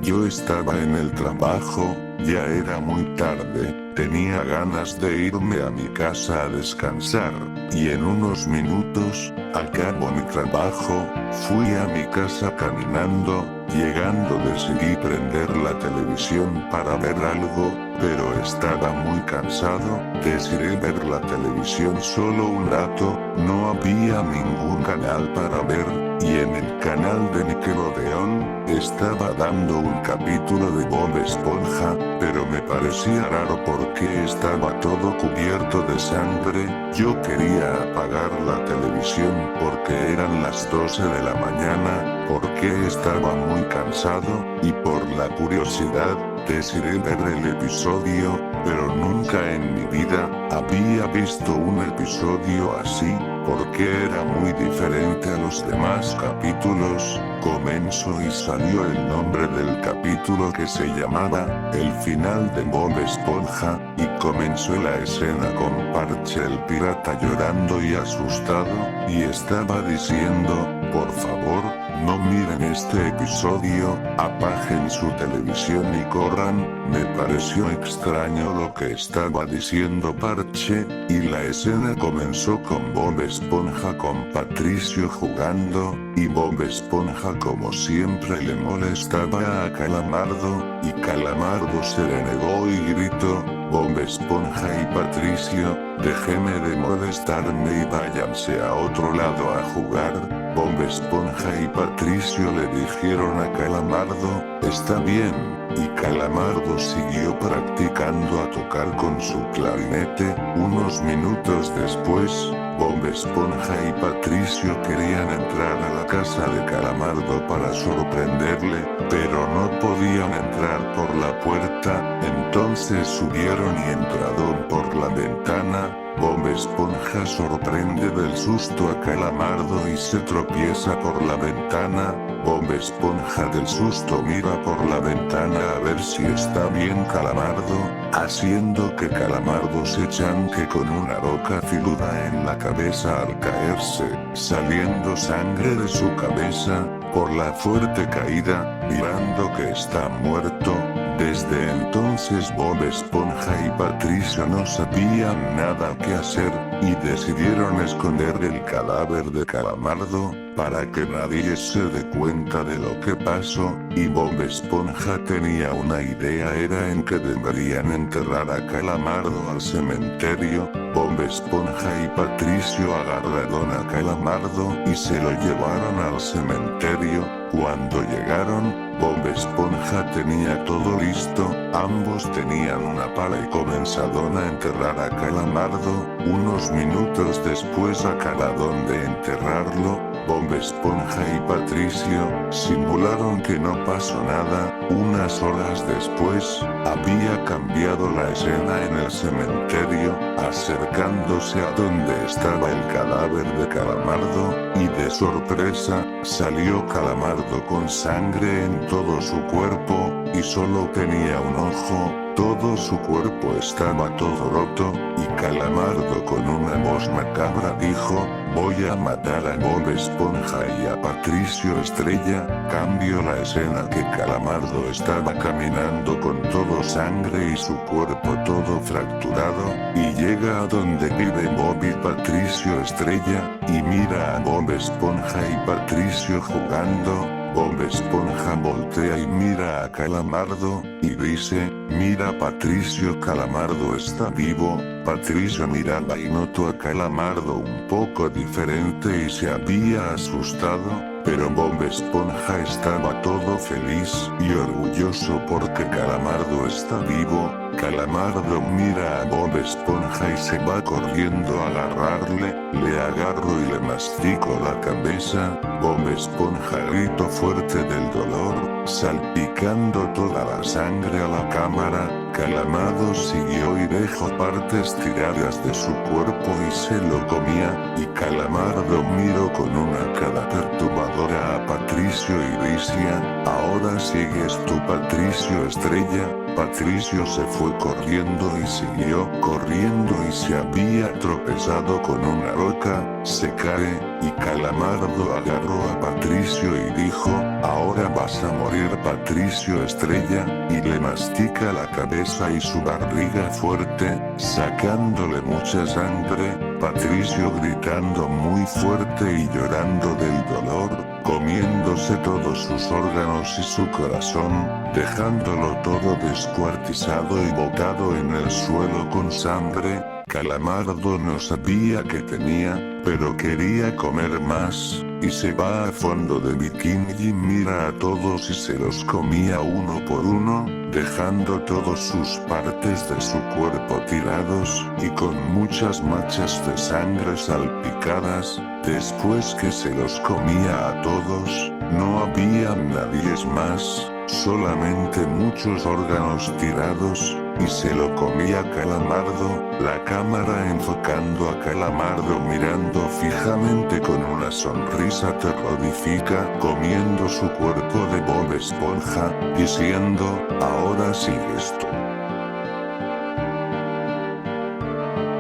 Yo estaba en el trabajo, ya era muy tarde, tenía ganas de irme a mi casa a descansar, y en unos minutos, acabo mi trabajo, fui a mi casa caminando, llegando decidí prender la televisión para ver algo, pero estaba muy cansado, decidí ver la televisión solo un rato, no había ningún canal para ver, y en el canal de Nickelodeon, estaba dando un capítulo de Bob Esponja, pero me parecía raro porque estaba todo cubierto de sangre, yo quería apagar la televisión porque eran las 12 de la mañana, porque estaba muy cansado, y por la curiosidad, decidí ver el episodio, pero nunca en mi vida, había visto un episodio así, porque era muy diferente a los demás capítulos, comenzó y salió el nombre del capítulo que se llamaba, El final de Bob Esponja, y comenzó la escena con Parche el pirata llorando y asustado, y estaba diciendo, por favor, no miren este episodio, apaguen su televisión y corran, me pareció extraño lo que estaba diciendo Parche, y la escena comenzó con Bob Esponja con Patricio jugando, y Bob Esponja como siempre le molestaba a Calamardo, y Calamardo se le negó y gritó, Bob Esponja y Patricio, déjenme de molestarme y váyanse a otro lado a jugar. Bob Esponja y Patricio le dijeron a Calamardo, está bien, y Calamardo siguió practicando a tocar con su clarinete, unos minutos después, Bob Esponja y Patricio querían entrar a la casa de Calamardo para sorprenderle, pero no podían entrar por la puerta, entonces subieron y entraron por la ventana. Bob Esponja sorprende del susto a Calamardo y se tropieza por la ventana, Bob Esponja del susto mira por la ventana a ver si está bien Calamardo, haciendo que Calamardo se chanque con una roca filuda en la cabeza al caerse, saliendo sangre de su cabeza, por la fuerte caída, mirando que está muerto. Desde entonces Bob Esponja y Patricio no sabían nada que hacer, y decidieron esconder el cadáver de Calamardo, para que nadie se dé cuenta de lo que pasó, y Bob Esponja tenía una idea, era en que deberían enterrar a Calamardo al cementerio. Bob Esponja y Patricio agarraron a Calamardo y se lo llevaron al cementerio. Cuando llegaron, Bob Esponja tenía todo listo, ambos tenían una pala y comenzaron a enterrar a Calamardo, unos minutos después acabaron de enterrarlo, Bob Esponja y Patricio simularon que no pasó nada, unas horas después, había cambiado la escena en el cementerio, acercándose a donde estaba el cadáver de Calamardo, y de sorpresa, salió Calamardo con sangre en todo su cuerpo, y solo tenía un ojo, todo su cuerpo estaba todo roto, y Calamardo con una voz macabra dijo, voy a matar a Bob Esponja y a Patricio Estrella, cambio la escena que Calamardo estaba caminando con todo sangre y su cuerpo todo fracturado, y llega a donde vive Bob y Patricio Estrella, y mira a Bob Esponja y Patricio jugando. Bob Esponja voltea y mira a Calamardo, y dice, mira Patricio, Calamardo está vivo. Patricio miraba y notó a Calamardo un poco diferente y se había asustado, pero Bob Esponja estaba todo feliz y orgulloso porque Calamardo está vivo. Calamardo mira a Bob Esponja y se va corriendo a agarrarle, le agarro y le mastico la cabeza. Bob Esponja gritó fuerte del dolor, salpicando toda la sangre a la cámara. Calamardo siguió y dejó partes tiradas de su cuerpo y se lo comía, y Calamardo miró con una cara perturbadora a Patricio y decía, ahora sigues tú Patricio Estrella. Patricio se fue corriendo y siguió corriendo y se había tropezado con una roca, se cae, y Calamardo agarró a Patricio y dijo, ahora vas a morir Patricio Estrella, y le mastica la cabeza y su barriga fuerte, sacándole mucha sangre, Patricio gritando muy fuerte y llorando del dolor, comiéndose todos sus órganos y su corazón, dejándolo todo descuartizado y botado en el suelo con sangre. Calamardo no sabía qué tenía, pero quería comer más, y se va a fondo de bikini y mira a todos y se los comía uno por uno, dejando todas sus partes de su cuerpo tirados, y con muchas manchas de sangre salpicadas. Después que se los comía a todos, no había nadie más, solamente muchos órganos tirados, y se lo comía Calamardo, la cámara enfocando a Calamardo mirando fijamente con una sonrisa terrorífica, comiendo su cuerpo de Bob Esponja, diciendo, ahora sigues tú.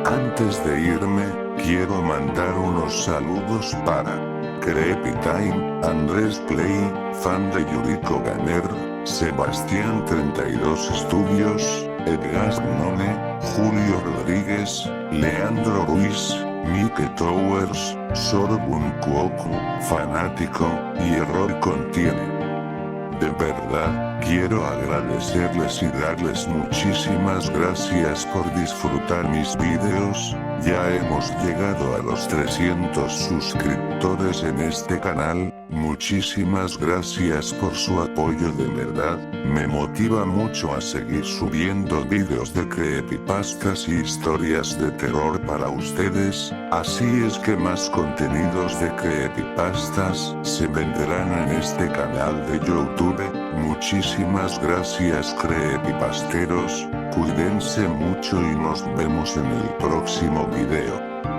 Antes de irme, quiero mandar unos saludos para Creepy Time, Andrés Play, fan de Yuriko Ganer, Sebastián 32 Estudios, Edgar None, Julio Rodríguez, Leandro Ruiz, Mike Towers, Sorgun Kuoku, Fanático, y Error Contiene. De verdad, quiero agradecerles y darles muchísimas gracias por disfrutar mis videos. Ya hemos llegado a los 300 suscriptores en este canal, muchísimas gracias por su apoyo, de verdad, me motiva mucho a seguir subiendo videos de creepypastas y historias de terror para ustedes, así es que más contenidos de creepypastas se vendrán en este canal de YouTube. Muchísimas gracias creepypasteros, cuídense mucho y nos vemos en el próximo video.